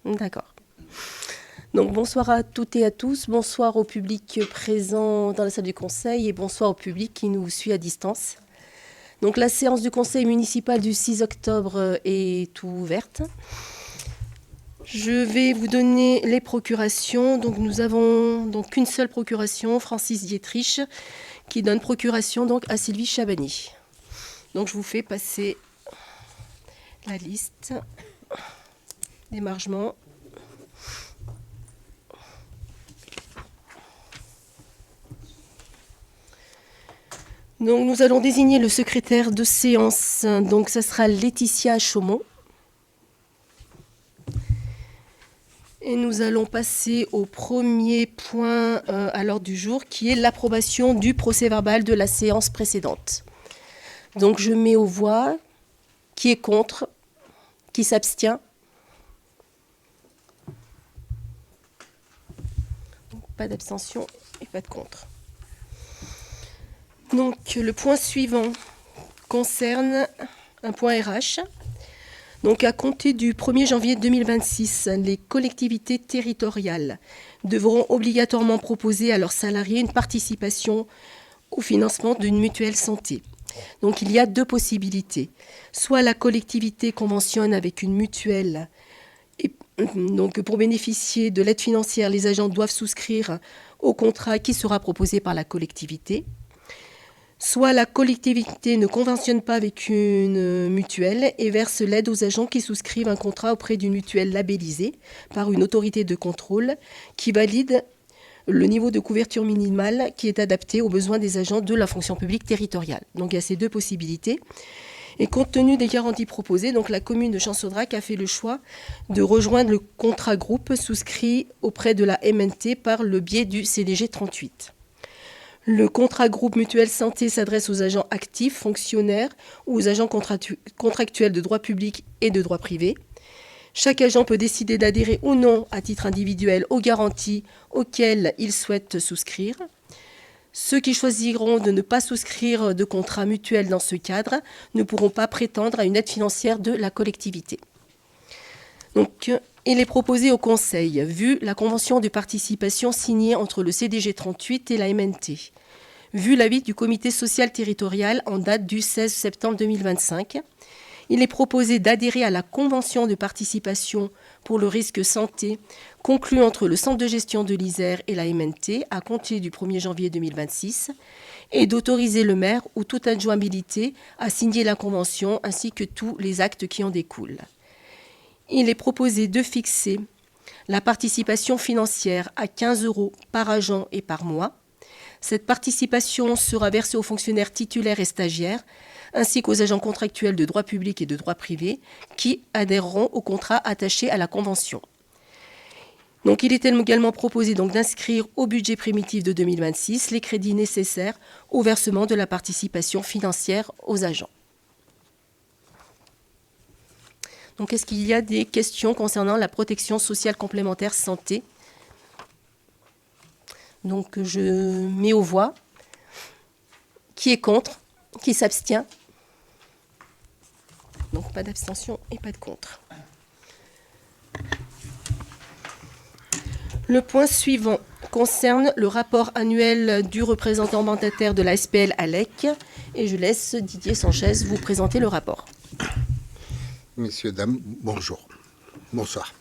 D'accord. Donc bonsoir à toutes et à tous, bonsoir au public présent dans la salle du conseil et bonsoir au public qui nous suit à distance. Donc la séance du conseil municipal du 6 octobre est ouverte. Je vais vous donner les procurations. Donc nous avons donc une seule procuration, Francis Dietrich, qui donne procuration donc à Sylvie Chabani. Donc je vous fais passer la liste d'émargement. Donc nous allons désigner le secrétaire de séance. Donc ça sera Laetitia Chaumont. Et nous allons passer au premier point à l'ordre du jour, qui est l'approbation du procès-verbal de la séance précédente. Donc je mets aux voix qui est contre, qui s'abstient. Pas d'abstention et pas de contre. Donc le point suivant concerne un point RH. Donc à compter du 1er janvier 2026, les collectivités territoriales devront obligatoirement proposer à leurs salariés une participation au financement d'une mutuelle santé. Donc il y a deux possibilités. Soit la collectivité conventionne avec une mutuelle. Et donc pour bénéficier de l'aide financière, les agents doivent souscrire au contrat qui sera proposé par la collectivité. Soit la collectivité ne conventionne pas avec une mutuelle et verse l'aide aux agents qui souscrivent un contrat auprès d'une mutuelle labellisée par une autorité de contrôle qui valide le niveau de couverture minimale qui est adapté aux besoins des agents de la fonction publique territoriale. Donc il y a ces deux possibilités. Et compte tenu des garanties proposées, donc la commune de Champsaudrac a fait le choix de rejoindre le contrat groupe souscrit auprès de la MNT par le biais du CDG 38. Le contrat groupe mutuelle santé s'adresse aux agents actifs, fonctionnaires ou aux agents contractuels de droit public et de droit privé. Chaque agent peut décider d'adhérer ou non à titre individuel aux garanties auxquelles il souhaite souscrire. Ceux qui choisiront de ne pas souscrire de contrat mutuel dans ce cadre ne pourront pas prétendre à une aide financière de la collectivité. Donc, il est proposé au Conseil, vu la convention de participation signée entre le CDG 38 et la MNT, vu l'avis du comité social territorial en date du 16 septembre 2025, il est proposé d'adhérer à la convention de participation pour le risque santé conclue entre le centre de gestion de l'Isère et la MNT à compter du 1er janvier 2026 et d'autoriser le maire ou toute adjoint habilité à signer la convention ainsi que tous les actes qui en découlent. Il est proposé de fixer la participation financière à 15 € par agent et par mois. Cette participation sera versée aux fonctionnaires titulaires et stagiaires, ainsi qu'aux agents contractuels de droit public et de droit privé, qui adhéreront au contrat attaché à la convention. Donc, il est également proposé d'inscrire au budget primitif de 2026 les crédits nécessaires au versement de la participation financière aux agents. Donc, est-ce qu'il y a des questions concernant la protection sociale complémentaire santé ? Donc, je mets aux voix. Qui est contre ? Qui s'abstient ? Donc, pas d'abstention et pas de contre. Le point suivant concerne le rapport annuel du représentant mandataire de la SPL ALEC. Et je laisse Didier Sanchez vous présenter le rapport. Messieurs, dames, bonjour. Bonsoir.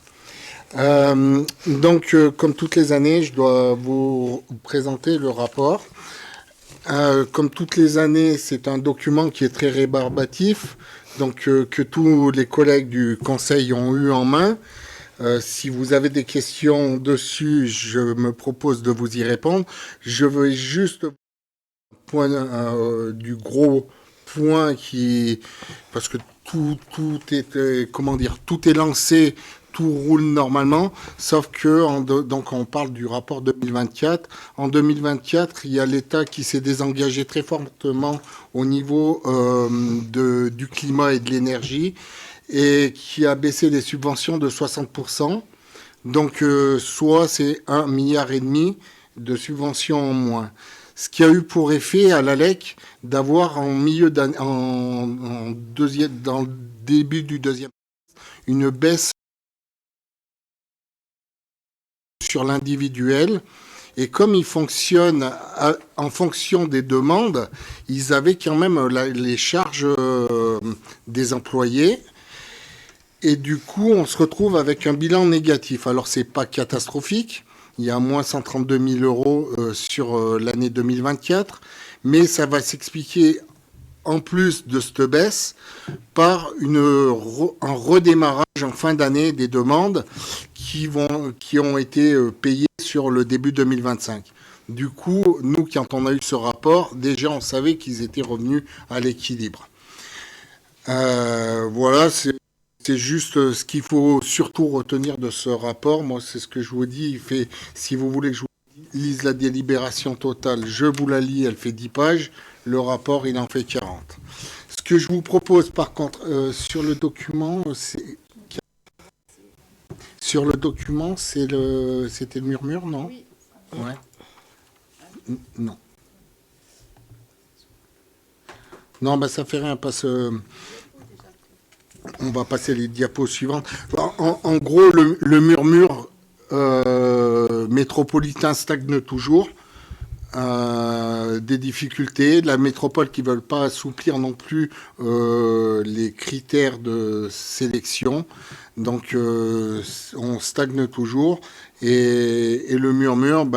Comme toutes les années, je dois vous présenter le rapport. Comme toutes les années, c'est un document qui est très rébarbatif, que tous les collègues du Conseil ont eu en main. Si vous avez des questions dessus, je me propose de vous y répondre. Je veux juste du gros point parce que tout est tout est lancé, tout roule normalement, sauf que donc on parle du rapport 2024. En 2024, il y a l'État qui s'est désengagé très fortement au niveau du climat et de l'énergie et qui a baissé les subventions de 60%. Donc soit c'est 1,5 milliard de subventions en moins. Ce qui a eu pour effet à l'ALEC d'avoir dans le début du deuxième une baisse sur l'individuel. Et comme ils fonctionnent en fonction des demandes, ils avaient quand même les charges des employés. Et du coup, on se retrouve avec un bilan négatif. Alors, c'est pas catastrophique. Il y a moins 132 000 euros sur l'année 2024. Mais ça va s'expliquer, en plus de cette baisse, par un redémarrage en fin d'année des demandes qui ont été payées sur le début 2025. Du coup, nous, quand on a eu ce rapport, déjà, on savait qu'ils étaient revenus à l'équilibre. Voilà, c'est juste ce qu'il faut surtout retenir de ce rapport. Moi, c'est ce que je vous dis. Si vous voulez que je vous lise la délibération totale, je vous la lis, elle fait 10 pages. Le rapport, il en fait 40. Ce que je vous propose, par contre, sur le document, c'était le murmure, non? Oui. Ouais. Non. Non, bah ça fait rien, parce on va passer les diapos suivantes. En gros, le murmure métropolitain stagne toujours. Des difficultés, de la métropole qui ne veulent pas assouplir non plus les critères de sélection. Donc, on stagne toujours. Et le murmure,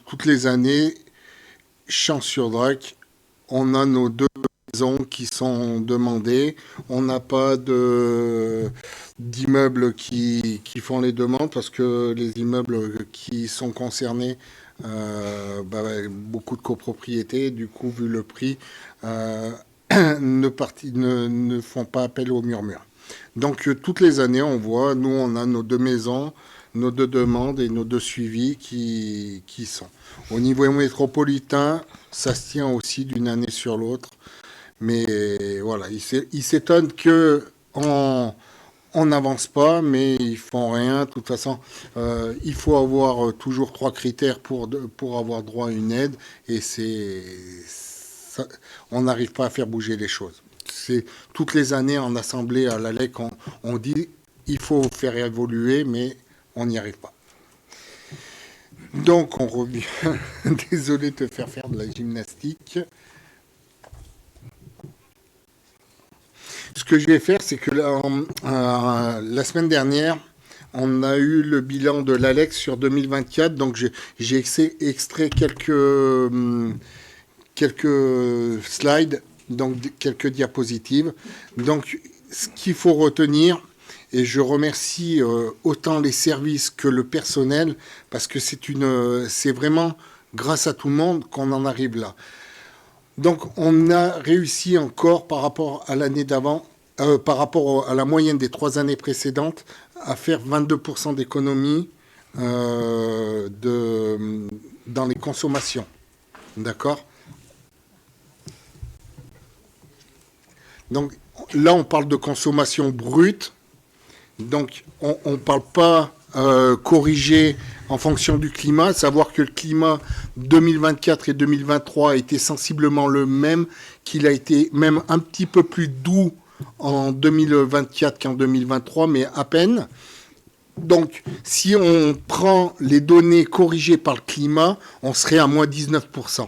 toutes les années, Champs-sur-Drac, on a nos 2 maisons qui sont demandées. On n'a pas d'immeubles qui font les demandes parce que les immeubles qui sont concernés, beaucoup de copropriétés, du coup, vu le prix, ne font pas appel au murmure. Donc, toutes les années, on voit, nous, on a nos 2 maisons, nos 2 demandes et nos 2 suivis qui sont. Au niveau métropolitain, ça se tient aussi d'une année sur l'autre. Mais voilà, ils s'étonnent qu'on n'avance pas, mais ils font rien. De toute façon, il faut avoir toujours 3 critères pour avoir droit à une aide. Et on n'arrive pas à faire bouger les choses. Toutes les années en assemblée à l'ALEC, on dit il faut faire évoluer, mais on n'y arrive pas. Donc on revient. Désolé de te faire de la gymnastique. Ce que je vais faire, c'est que la semaine dernière, on a eu le bilan de l'ALEC sur 2024. Donc j'ai extrait quelques slides, donc quelques diapositives. Donc ce qu'il faut retenir, et je remercie autant les services que le personnel, parce que c'est vraiment grâce à tout le monde qu'on en arrive là. Donc on a réussi encore par rapport à l'année d'avant, par rapport à la moyenne des 3 années précédentes, à faire 22% d'économie dans les consommations. D'accord ? Donc là, on parle de consommation brute. Donc on ne parle pas corrigé en fonction du climat, savoir que le climat 2024 et 2023 était sensiblement le même, qu'il a été même un petit peu plus doux en 2024 qu'en 2023, mais à peine. Donc, si on prend les données corrigées par le climat, on serait à moins 19%.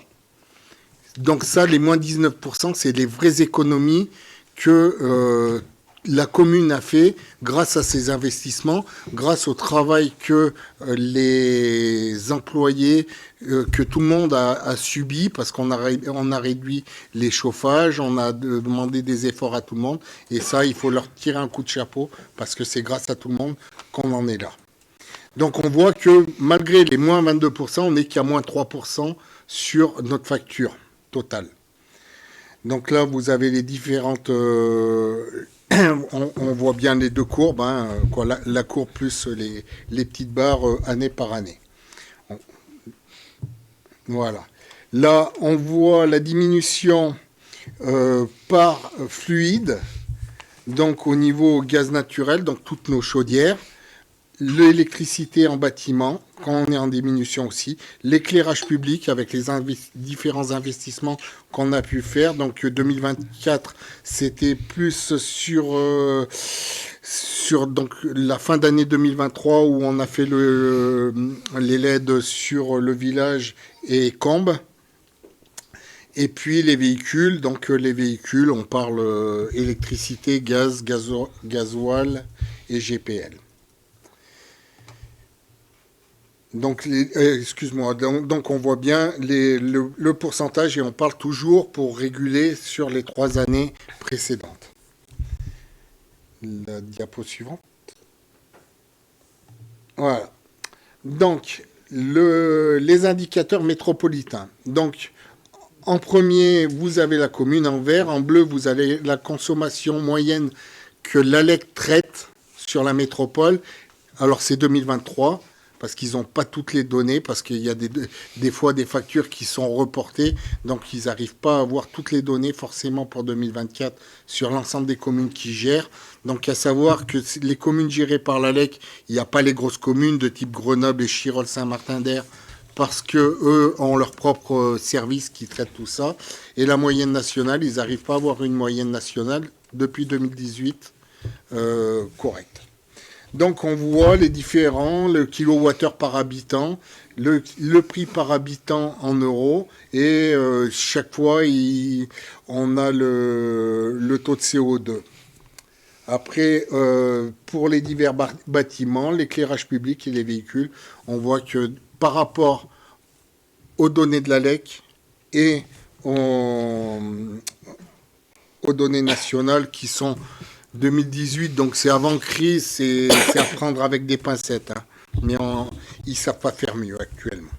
Donc ça, les moins 19%, c'est les vraies économies que la commune a fait grâce à ses investissements, grâce au travail que les employés, que tout le monde a subi, parce qu'on a réduit les chauffages, on a demandé des efforts à tout le monde, et ça, il faut leur tirer un coup de chapeau, parce que c'est grâce à tout le monde qu'on en est là. Donc on voit que malgré les moins 22%, on n'est qu'à moins 3% sur notre facture totale. Donc là, vous avez les différentes... on voit bien les 2 courbes, la courbe plus les petites barres année par année. Voilà. Là, on voit la diminution par fluide, donc au niveau gaz naturel, donc toutes nos chaudières, l'électricité en bâtiment, quand on est en diminution aussi, l'éclairage public avec les différents investissements qu'on a pu faire. Donc 2024, c'était plus sur sur donc la fin d'année 2023 où on a fait les LED sur le village et Combes. Et puis les véhicules, donc les véhicules, on parle électricité, gaz, gasoil et GPL. Donc, excuse-moi, donc on voit bien le pourcentage et on parle toujours pour réguler sur les 3 années précédentes. La diapo suivante. Voilà. Donc, les indicateurs métropolitains. Donc, en premier, vous avez la commune en vert. En bleu, vous avez la consommation moyenne que l'ALEC traite sur la métropole. Alors, c'est 2023, parce qu'ils n'ont pas toutes les données, parce qu'il y a des fois des factures qui sont reportées. Donc, ils n'arrivent pas à avoir toutes les données forcément pour 2024 sur l'ensemble des communes qui gèrent. Donc, à savoir que les communes gérées par l'ALEC, il n'y a pas les grosses communes de type Grenoble, Échirolles, Saint-Martin-d'Hères, parce qu'eux ont leur propre service qui traite tout ça. Et la moyenne nationale, ils n'arrivent pas à avoir une moyenne nationale depuis 2018 correcte. Donc on voit les différents, le kilowattheure par habitant, le prix par habitant en euros, et chaque fois on a le taux de CO2. Après, pour les divers bâtiments, l'éclairage public et les véhicules, on voit que par rapport aux données de l'ALEC et aux données nationales qui sont 2018, donc c'est avant crise, c'est à prendre avec des pincettes, hein. Mais ils ne savent pas faire mieux actuellement.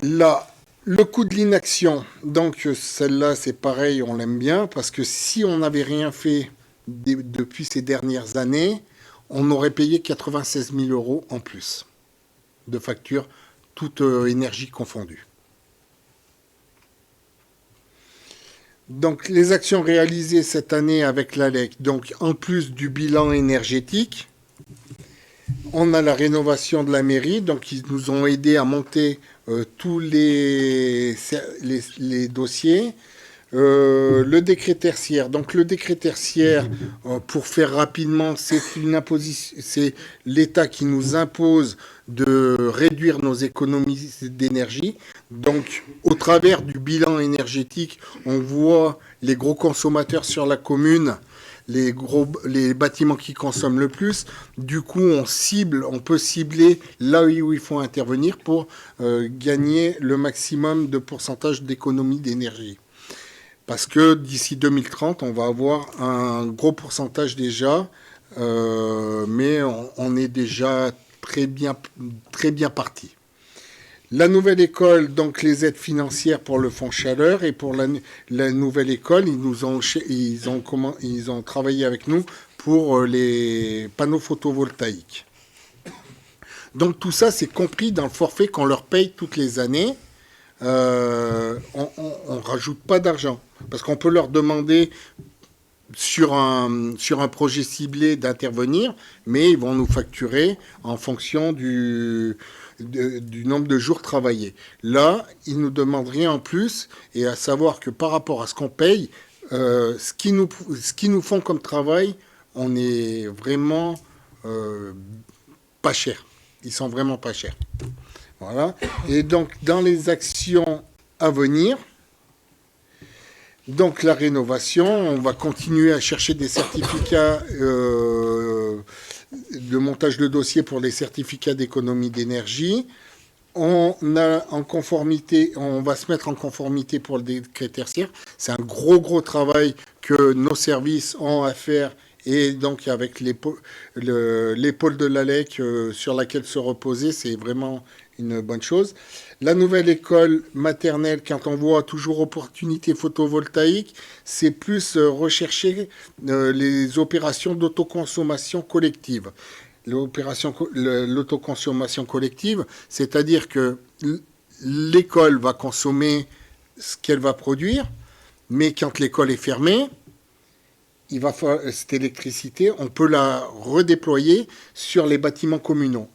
Là, le coût de l'inaction, donc celle-là c'est pareil, on l'aime bien, parce que si on n'avait rien fait depuis ces dernières années, on aurait payé 96 000 € en plus de factures, toute énergie confondue. Donc les actions réalisées cette année avec l'ALEC, donc en plus du bilan énergétique, on a la rénovation de la mairie, donc ils nous ont aidés à monter tous les dossiers. Le décret tertiaire. Donc le décret tertiaire, pour faire rapidement, c'est l'État qui nous impose de réduire nos économies d'énergie. Donc au travers du bilan énergétique, on voit les gros consommateurs sur la commune, les bâtiments qui consomment le plus. Du coup, on peut cibler là où il faut intervenir pour gagner le maximum de pourcentage d'économie d'énergie. Parce que d'ici 2030, on va avoir un gros pourcentage déjà, mais on est déjà très bien parti. La nouvelle école, donc les aides financières pour le fonds chaleur, et pour la nouvelle école, ils ont travaillé avec nous pour les panneaux photovoltaïques. Donc tout ça, c'est compris dans le forfait qu'on leur paye toutes les années. On ne rajoute pas d'argent, parce qu'on peut leur demander sur un projet ciblé d'intervenir, mais ils vont nous facturer en fonction du nombre de jours travaillés. Là, ils ne nous demandent rien en plus, et à savoir que par rapport à ce qu'on paye, ce qu'ils nous font comme travail, on est vraiment pas cher. Ils sont vraiment pas chers. Voilà. Et donc, dans les actions à venir, donc la rénovation, on va continuer à chercher des certificats de montage de dossier pour les certificats d'économie d'énergie. On va se mettre en conformité pour le décret tertiaire. C'est un gros travail que nos services ont à faire, et donc avec l'épaule de l'ALEC sur laquelle se reposer, c'est vraiment une bonne chose. La nouvelle école maternelle, quand on voit toujours opportunité photovoltaïque, c'est plus rechercher les opérations d'autoconsommation collective. L'autoconsommation collective, c'est-à-dire que l'école va consommer ce qu'elle va produire, mais quand l'école est fermée, il va falloir, cette électricité, on peut la redéployer sur les bâtiments communaux.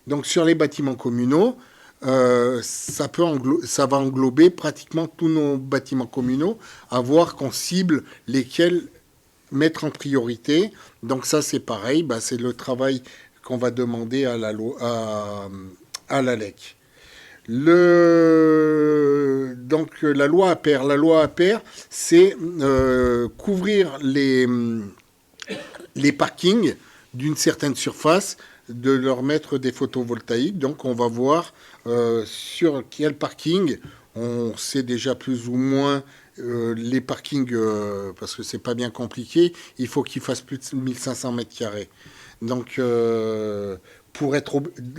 Donc sur les bâtiments communaux, ça va englober pratiquement tous nos bâtiments communaux, à voir qu'on cible lesquels mettre en priorité. Donc ça, c'est pareil, c'est le travail qu'on va demander à à l'ALEC. Donc la loi APER. La loi APER, c'est couvrir les parkings d'une certaine surface, de leur mettre des photovoltaïques. Donc on va voir sur quel parking, on sait déjà plus ou moins les parkings, parce que c'est pas bien compliqué, il faut qu'ils fassent plus de 1500 mètres carrés. Donc pour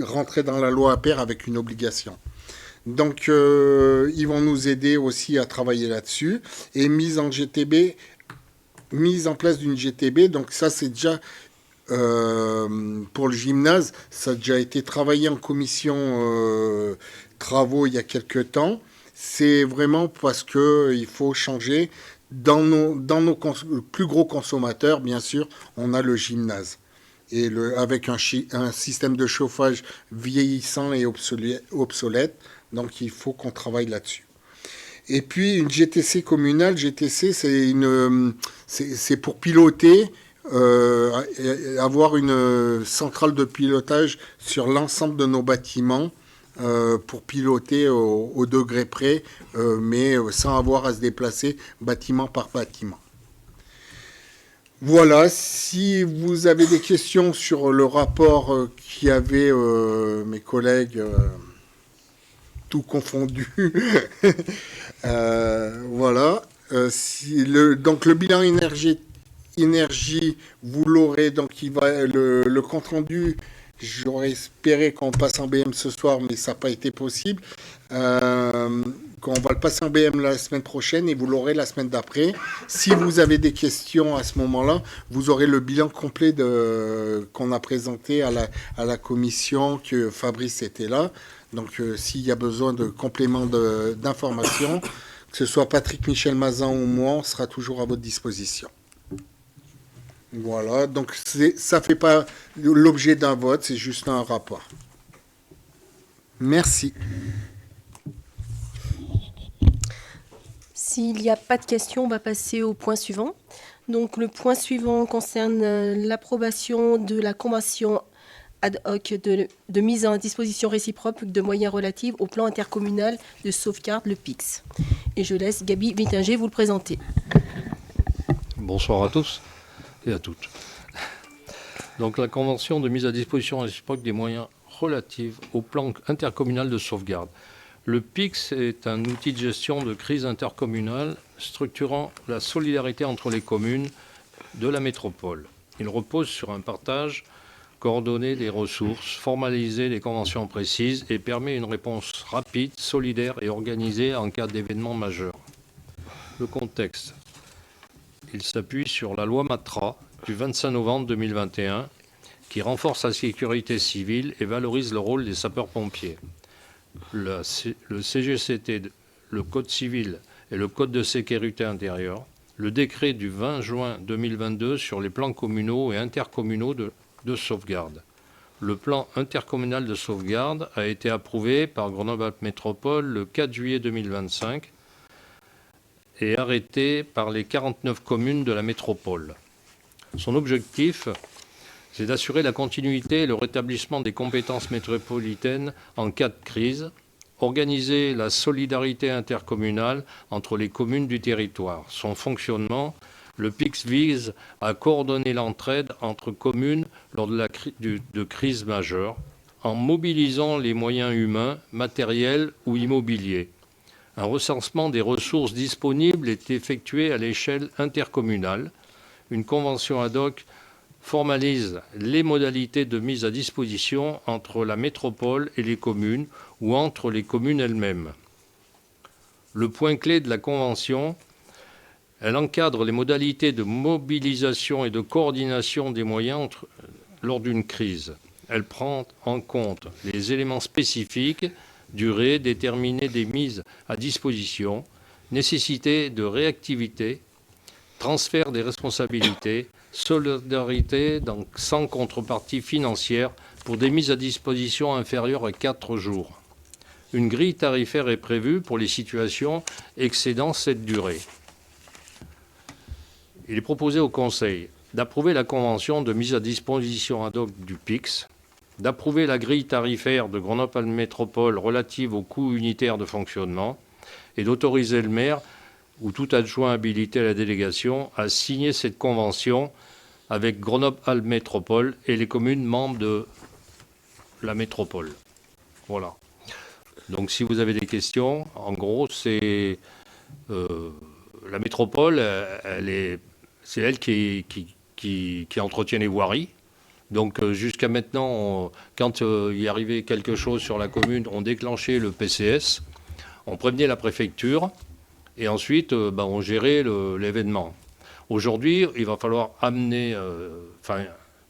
rentrer dans la loi APER avec une obligation. Donc ils vont nous aider aussi à travailler là-dessus. Et mise en place d'une GTB, donc ça c'est déjà pour le gymnase, ça a déjà été travaillé en commission travaux il y a quelques temps. C'est vraiment parce qu'il faut changer. Dans nos plus gros consommateurs, bien sûr, on a le gymnase. Et avec un système de chauffage vieillissant et obsolète. Donc il faut qu'on travaille là-dessus. Et puis une GTC communale, GTC c'est pour piloter, avoir une centrale de pilotage sur l'ensemble de nos bâtiments pour piloter au degré près, mais sans avoir à se déplacer bâtiment par bâtiment. Voilà, si vous avez des questions sur le rapport qu'avaient mes collègues, tout confondu, voilà. Donc le bilan énergie, vous l'aurez, donc le compte rendu, j'aurais espéré qu'on passe en BM ce soir, mais ça n'a pas été possible. Qu'on va le passer en BM la semaine prochaine et vous l'aurez la semaine d'après. Si vous avez des questions à ce moment-là, vous aurez le bilan complet qu'on a présenté à la commission, que Fabrice était là. Donc s'il y a besoin de compléments d'informations, que ce soit Patrick Michel Mazan ou moi, on sera toujours à votre disposition. Voilà, donc ça ne fait pas l'objet d'un vote, c'est juste un rapport. Merci. S'il n'y a pas de questions, on va passer au point suivant. Donc le point suivant concerne l'approbation de la convention ad hoc de mise en disposition réciproque de moyens relatifs au plan intercommunal de sauvegarde, le PIX. Et je laisse Gabi Vittinger vous le présenter. Bonsoir à tous et à toutes. Donc la convention de mise à disposition réciproque des moyens relatifs au plan intercommunal de sauvegarde. Le PIX est un outil de gestion de crise intercommunale structurant la solidarité entre les communes de la métropole. Il repose sur un partage coordonné des ressources, formaliser les conventions précises et permet une réponse rapide, solidaire et organisée en cas d'événement majeur. Le contexte. Il s'appuie sur la loi Matra du 25 novembre 2021 qui renforce la sécurité civile et valorise le rôle des sapeurs-pompiers. Le CGCT, le Code civil et le Code de sécurité intérieure, le décret du 20 juin 2022 sur les plans communaux et intercommunaux de sauvegarde. Le plan intercommunal de sauvegarde a été approuvé par Grenoble Métropole le 4 juillet 2025 et arrêté par les 49 communes de la métropole. Son objectif, c'est d'assurer la continuité et le rétablissement des compétences métropolitaines en cas de crise, organiser la solidarité intercommunale entre les communes du territoire. Son fonctionnement, le PIX vise à coordonner l'entraide entre communes lors de crises majeures, en mobilisant les moyens humains, matériels ou immobiliers. Un recensement des ressources disponibles est effectué à l'échelle intercommunale. Une convention ad hoc formalise les modalités de mise à disposition entre la métropole et les communes ou entre les communes elles-mêmes. Le point clé de la convention, elle encadre les modalités de mobilisation et de coordination des moyens lors d'une crise. Elle prend en compte les éléments spécifiques, durée déterminée des mises à disposition, nécessité de réactivité, transfert des responsabilités, solidarité donc sans contrepartie financière pour des mises à disposition inférieures à 4 jours. Une grille tarifaire est prévue pour les situations excédant cette durée. il est proposé au Conseil d'approuver la convention de mise à disposition ad hoc du PIX, d'approuver la grille tarifaire de Grenoble Métropole relative aux coûts unitaires de fonctionnement et d'autoriser le maire ou tout adjoint habilité à la délégation à signer cette convention avec Grenoble Métropole et les communes membres de la métropole. Voilà. Donc si vous avez des questions, en gros, c'est la métropole, c'est elle qui entretient les voiries. Donc jusqu'à maintenant, quand il y arrivait quelque chose sur la commune, on déclenchait le PCS, on prévenait la préfecture et ensuite on gérait l'événement. Aujourd'hui, il va falloir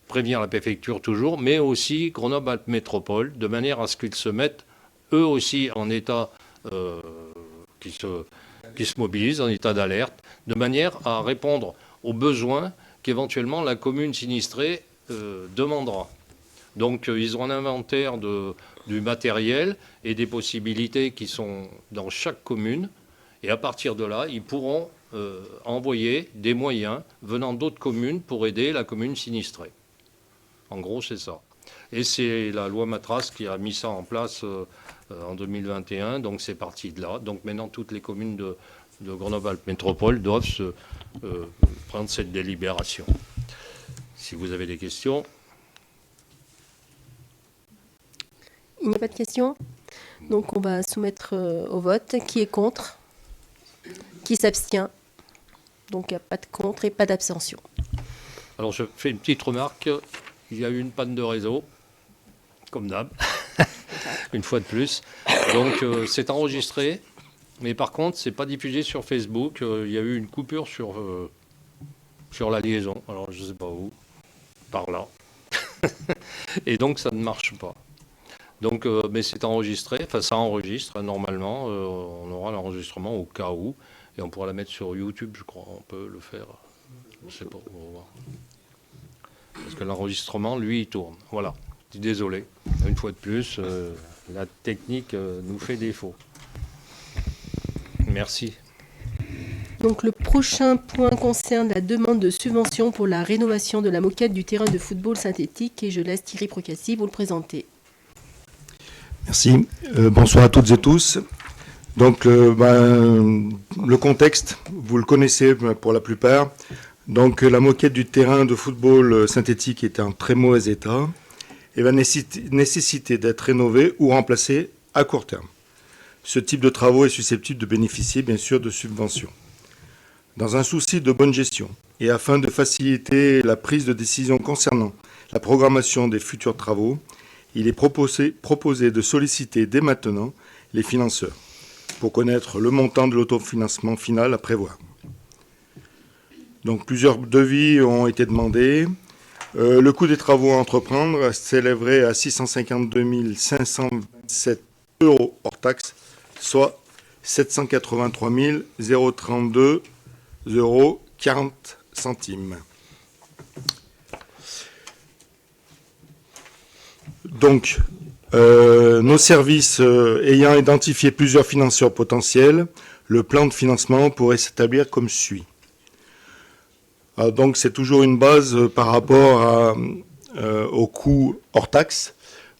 prévenir la préfecture toujours, mais aussi Grenoble Métropole, de manière à ce qu'ils se mettent eux aussi en état, qui se mobilisent en état d'alerte, de manière à répondre aux besoins qu'éventuellement la commune sinistrée demandera. Donc ils ont un inventaire du matériel et des possibilités qui sont dans chaque commune. Et à partir de là, ils pourront envoyer des moyens venant d'autres communes pour aider la commune sinistrée. En gros, c'est ça. Et c'est la loi Matras qui a mis ça en place en 2021. Donc c'est parti de là. Donc maintenant, toutes les communes de Grenoble Métropole doivent prendre cette délibération. Si vous avez des questions. Il n'y a pas de questions. Donc on va soumettre au vote. Qui est contre? Qui s'abstient? Donc il n'y a pas de contre et pas d'abstention. Alors je fais une petite remarque. Il y a eu une panne de réseau, comme d'hab, une fois de plus. Donc c'est enregistré, mais par contre c'est pas diffusé sur Facebook. Il y a eu une coupure sur la liaison. Alors je ne sais pas où, par là. Et donc ça ne marche pas. Donc, mais c'est enregistré, enfin ça enregistre normalement, on aura l'enregistrement au cas où, et on pourra la mettre sur YouTube, je crois, on peut le faire, je ne sais pas, on va voir. Parce que l'enregistrement, lui, il tourne. Voilà, je suis désolé, une fois de plus, la technique nous fait défaut. Merci. Donc le prochain point concerne la demande de subvention pour la rénovation de la moquette du terrain de football synthétique, et je laisse Thierry Procassi vous le présenter. Merci. Bonsoir à toutes et tous. Donc, le contexte, vous le connaissez pour la plupart. Donc, la moquette du terrain de football synthétique est en très mauvais état et va nécessiter d'être rénovée ou remplacée à court terme. Ce type de travaux est susceptible de bénéficier, bien sûr, de subventions. Dans un souci de bonne gestion et afin de faciliter la prise de décision concernant la programmation des futurs travaux, il est proposé de solliciter dès maintenant les financeurs pour connaître le montant de l'autofinancement final à prévoir. Donc plusieurs devis ont été demandés. Le coût des travaux à entreprendre s'élèverait à 652 527 € hors taxe, soit 783 032 € 40 centimes. Donc, nos services ayant identifié plusieurs financeurs potentiels, le plan de financement pourrait s'établir comme suit. Donc, c'est toujours une base par rapport au coût hors taxe.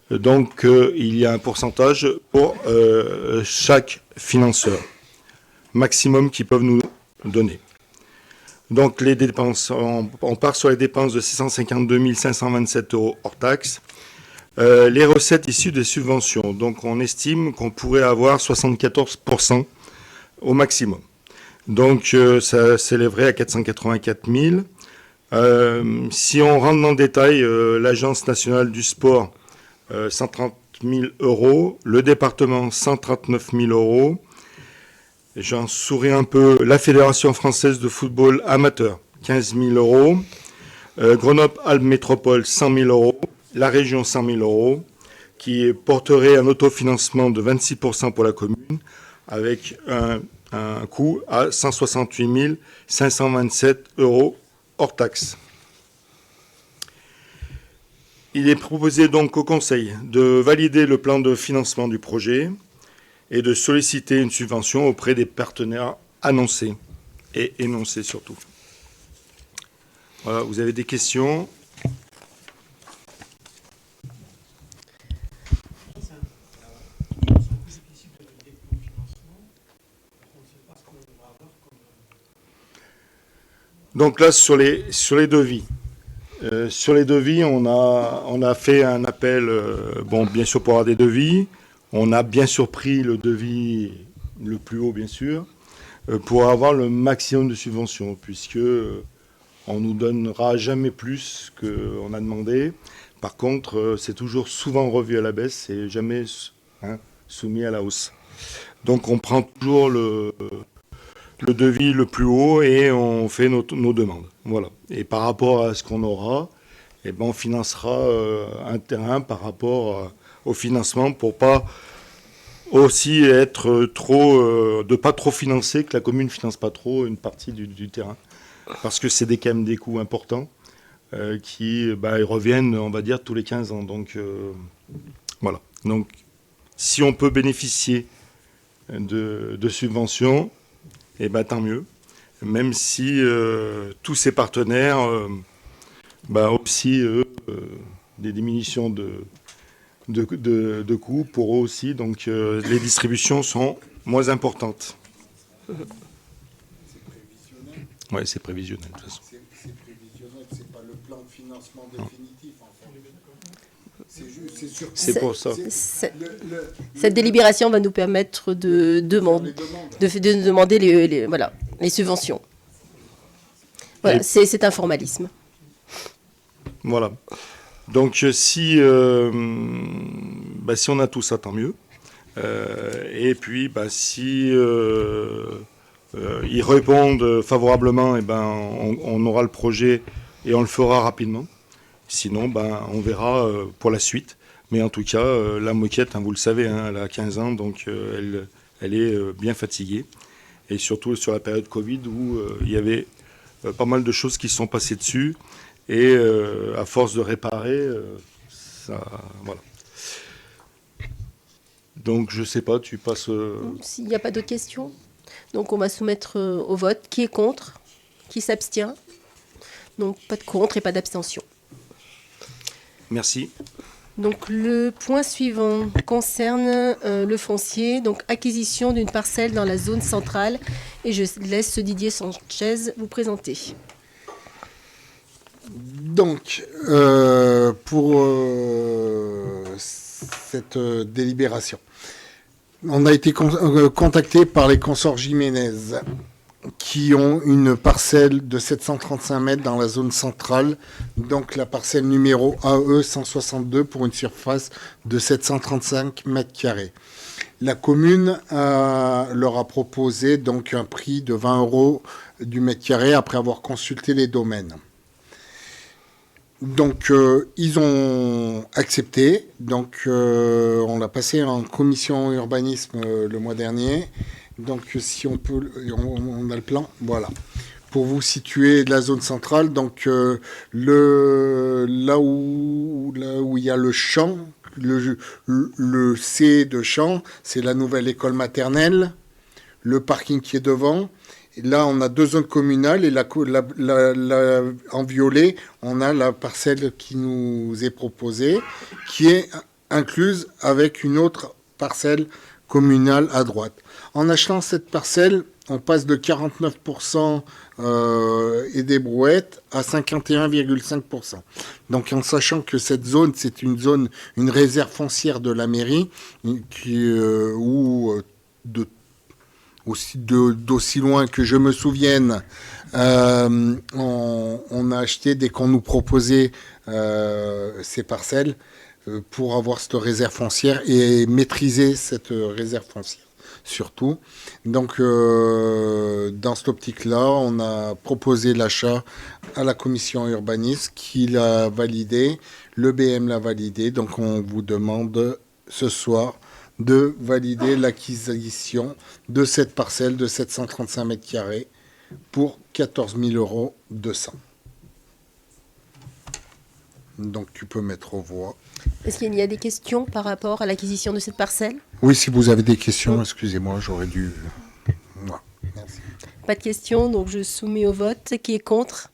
Donc, il y a un pourcentage pour chaque financeur, maximum qu'ils peuvent nous donner. Donc, les dépenses, on part sur les dépenses de 652 527 € hors taxe. Les recettes issues des subventions. Donc, on estime qu'on pourrait avoir 74% au maximum. Donc, ça s'élèverait à 484 000. Si on rentre dans le détail, l'Agence nationale du sport, 130 000 €. Le département, 139 000 €. J'en souris un peu. La Fédération française de football amateur, 15 000 €. Grenoble-Alpes Métropole, 100 000 €. La région, 100 000 €, qui porterait un autofinancement de 26% pour la commune, avec un coût à 168 527 € hors taxe. Il est proposé donc au Conseil de valider le plan de financement du projet et de solliciter une subvention auprès des partenaires annoncés et énoncés surtout. Voilà, vous avez des questions? Donc là, sur les devis. Sur les devis, on a fait un appel, bien sûr pour avoir des devis. On a bien sûr pris le devis le plus haut, bien sûr, pour avoir le maximum de subventions, puisque on nous donnera jamais plus qu'on a demandé. Par contre, c'est toujours souvent revu à la baisse et jamais soumis à la hausse. Donc on prend toujours le devis le plus haut et on fait nos demandes. Voilà. Et par rapport à ce qu'on aura, on financera un terrain par rapport au financement pour pas aussi être de pas trop financer, que la commune finance pas trop une partie du terrain. Parce que c'est quand même des coûts importants qui ils reviennent, on va dire, tous les 15 ans. Donc voilà. Donc si on peut bénéficier de subventions, tant mieux. Même si tous ces partenaires aussi des diminutions de coûts pour eux aussi. Donc les distributions sont moins importantes. Oui, c'est prévisionnel de toute façon. C'est prévisionnel, c'est pas le plan de financement définitif en fait. C'est surtout. C'est pour ça. Cette délibération va nous permettre de demander les subventions. Voilà, c'est un formalisme. Voilà. Donc si on a tout ça, tant mieux. Et puis si ils répondent favorablement, on aura le projet et on le fera rapidement. Sinon, on verra pour la suite. Mais en tout cas, la moquette, vous le savez, elle a 15 ans, donc elle est bien fatiguée. Et surtout sur la période Covid où il y avait pas mal de choses qui se sont passées dessus. Et à force de réparer, voilà. Donc je sais pas, tu passes... S'il n'y a pas d'autres questions, donc on va soumettre au vote. Qui est contre? Qui s'abstient? Donc pas de contre et pas d'abstention. Merci. Donc le point suivant concerne le foncier, donc acquisition d'une parcelle dans la zone centrale. Et je laisse Didier Sanchez vous présenter. Donc, pour cette délibération, on a été contacté par les consorts Jiménez qui ont une parcelle de 735 mètres dans la zone centrale, donc la parcelle numéro AE 162 pour une surface de 735 mètres carrés. La commune leur a proposé donc un prix de 20 € du mètre carré après avoir consulté les domaines. Donc, ils ont accepté. Donc, on l'a passé en commission urbanisme le mois dernier. Donc, si on peut, on a le plan. Voilà. Pour vous situer de la zone centrale, donc là où il y a le champ, le C de champ, c'est la nouvelle école maternelle, le parking qui est devant. Et là, on a 2 zones communales et en violet, on a la parcelle qui nous est proposée, qui est incluse avec une autre parcelle communale à droite. En achetant cette parcelle, on passe de 49% et des brouettes à 51,5%. Donc en sachant que cette zone, c'est une réserve foncière de la mairie, où d'aussi loin que je me souvienne, on a acheté dès qu'on nous proposait ces parcelles pour avoir cette réserve foncière et maîtriser cette réserve foncière surtout. Donc dans cette optique-là, on a proposé l'achat à la commission urbanisme qui l'a validé, le BM l'a validé, donc on vous demande ce soir de valider l'acquisition de cette parcelle de 735 mètres carrés pour 14 200 €. Donc tu peux mettre aux voix. Est-ce qu'il y a des questions par rapport à l'acquisition de cette parcelle? Oui, si vous avez des questions, excusez-moi, j'aurais dû... Voilà. Merci. Pas de questions, donc je soumets au vote. Qui est contre?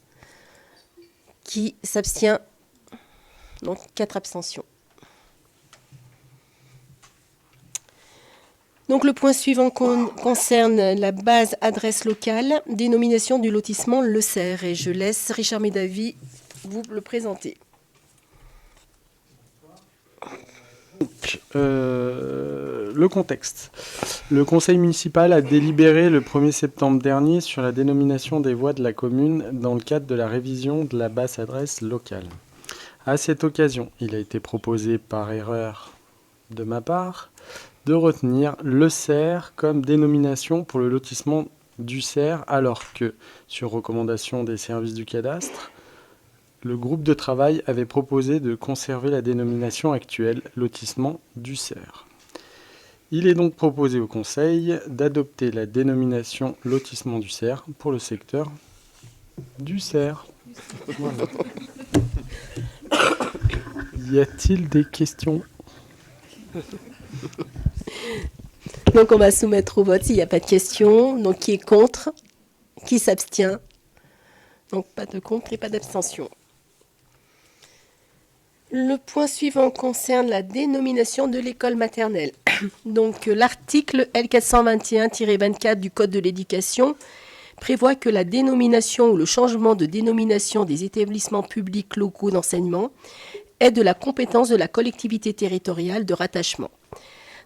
Qui s'abstient? Donc 4 abstentions. Donc le point suivant concerne la base adresse locale, dénomination du lotissement Le Cerf. Et je laisse Richard Médavy vous le présenter. Le contexte. Le conseil municipal a délibéré le 1er septembre dernier sur la dénomination des voies de la commune dans le cadre de la révision de la base adresse locale. À cette occasion, il a été proposé par erreur de ma part de retenir Le Cerf comme dénomination pour le lotissement du Cerf, alors que, sur recommandation des services du cadastre, le groupe de travail avait proposé de conserver la dénomination actuelle, lotissement du Cerf. Il est donc proposé au Conseil d'adopter la dénomination lotissement du Cerf pour le secteur du Cerf. Voilà. Y a-t-il des questions? Donc on va soumettre au vote s'il n'y a pas de questions. Donc qui est contre? Qui s'abstient? Donc pas de contre et pas d'abstention. Le point suivant concerne la dénomination de l'école maternelle. Donc l'article L421-24 du Code de l'éducation prévoit que la dénomination ou le changement de dénomination des établissements publics locaux d'enseignement est de la compétence de la collectivité territoriale de rattachement.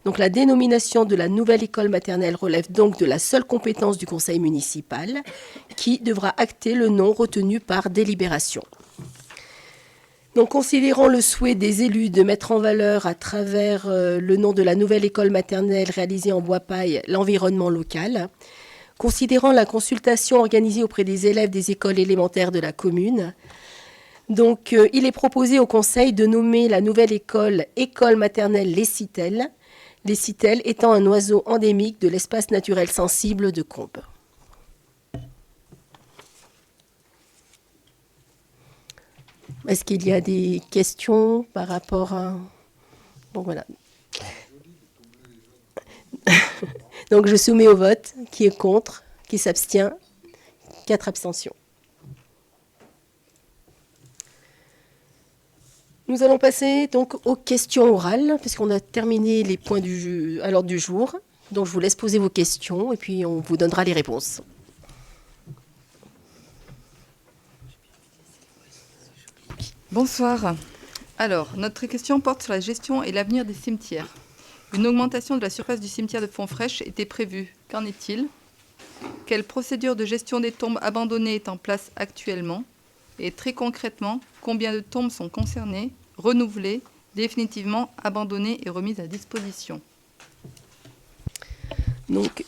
Donc la dénomination de la nouvelle école maternelle relève donc de la seule compétence du conseil municipal qui devra acter le nom retenu par délibération. Donc, considérant le souhait des élus de mettre en valeur à travers le nom de la nouvelle école maternelle réalisée en bois-paille l'environnement local, considérant la consultation organisée auprès des élèves des écoles élémentaires de la commune, donc il est proposé au conseil de nommer la nouvelle école maternelle Les Citelles, les citelles étant un oiseau endémique de l'espace naturel sensible de Combes. Est-ce qu'il y a des questions par rapport à... Bon, voilà. Donc, je soumets au vote. Qui est contre? Qui s'abstient? 4 abstentions. Nous allons passer donc aux questions orales, puisqu'on a terminé les points à l'ordre du jour. Donc, je vous laisse poser vos questions et puis on vous donnera les réponses. Bonsoir. Alors, notre question porte sur la gestion et l'avenir des cimetières. Une augmentation de la surface du cimetière de Fontfrèche était prévue. Qu'en est-il? Quelle procédure de gestion des tombes abandonnées est en place actuellement? Et très concrètement, combien de tombes sont concernées, renouvelées, définitivement abandonnées et remises à disposition? Donc,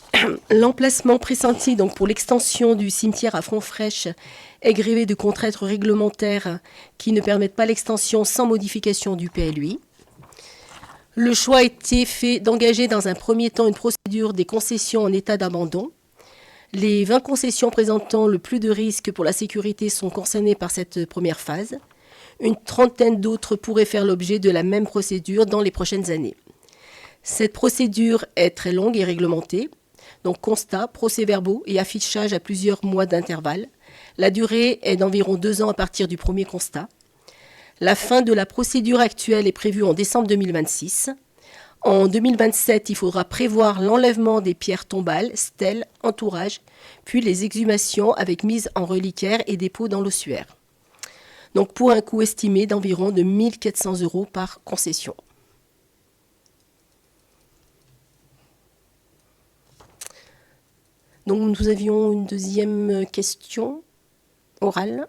l'emplacement pressenti donc, pour l'extension du cimetière à Fontfrèche est grévé de contraintes réglementaires qui ne permettent pas l'extension sans modification du PLUI. Le choix a été fait d'engager dans un premier temps une procédure des concessions en état d'abandon. Les 20 concessions présentant le plus de risques pour la sécurité sont concernées par cette première phase. Une trentaine d'autres pourraient faire l'objet de la même procédure dans les prochaines années. Cette procédure est très longue et réglementée, donc constat, procès-verbaux et affichage à plusieurs mois d'intervalle. La durée est d'environ 2 ans à partir du premier constat. La fin de la procédure actuelle est prévue en décembre 2026. En 2027, il faudra prévoir l'enlèvement des pierres tombales, stèles, entourages, puis les exhumations avec mise en reliquaire et dépôt dans l'ossuaire. Donc pour un coût estimé d'environ de 1 400 € par concession. Donc nous avions une deuxième question orale.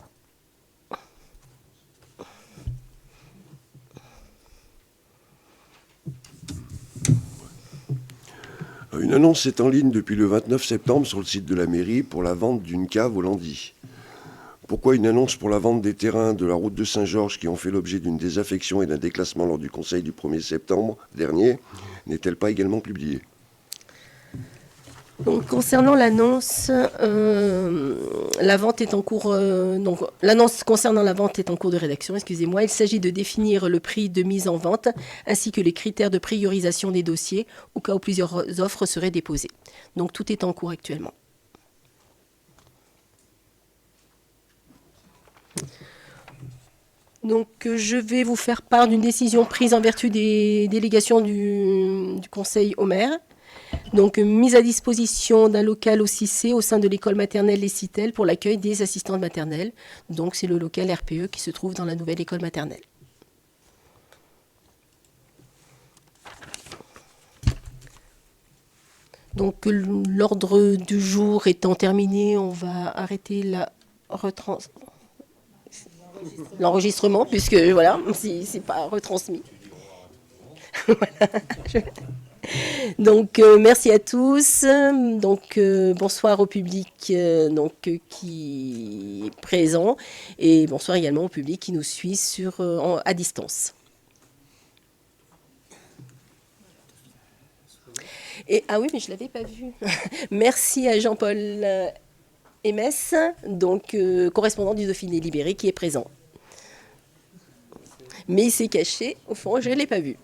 Une annonce est en ligne depuis le 29 septembre sur le site de la mairie pour la vente d'une cave au Landy. Pourquoi une annonce pour la vente des terrains de la route de Saint-Georges qui ont fait l'objet d'une désaffection et d'un déclassement lors du conseil du 1er septembre dernier n'est-elle pas également publiée ? Donc, concernant l'annonce, la vente est en cours. Donc, l'annonce concernant la vente est en cours de rédaction. Excusez-moi. Il s'agit de définir le prix de mise en vente ainsi que les critères de priorisation des dossiers au cas où plusieurs offres seraient déposées. Donc, tout est en cours actuellement. Donc, je vais vous faire part d'une décision prise en vertu des délégations du Conseil au maire. Donc, mise à disposition d'un local au 6C au sein de l'école maternelle Les Citelles pour l'accueil des assistantes maternelles. Donc, c'est le local RPE qui se trouve dans la nouvelle école maternelle. Donc, l'ordre du jour étant terminé, on va arrêter l'enregistrement, puisque voilà, c'est pas retransmis. Voilà. Donc, merci à tous. Donc, bonsoir au public qui est présent et bonsoir également au public qui nous suit à distance. Et, ah oui, mais je ne l'avais pas vu. Merci à Jean-Paul Hémès, donc correspondant du Dauphiné Libéré, qui est présent. Mais il s'est caché, au fond, je ne l'ai pas vu.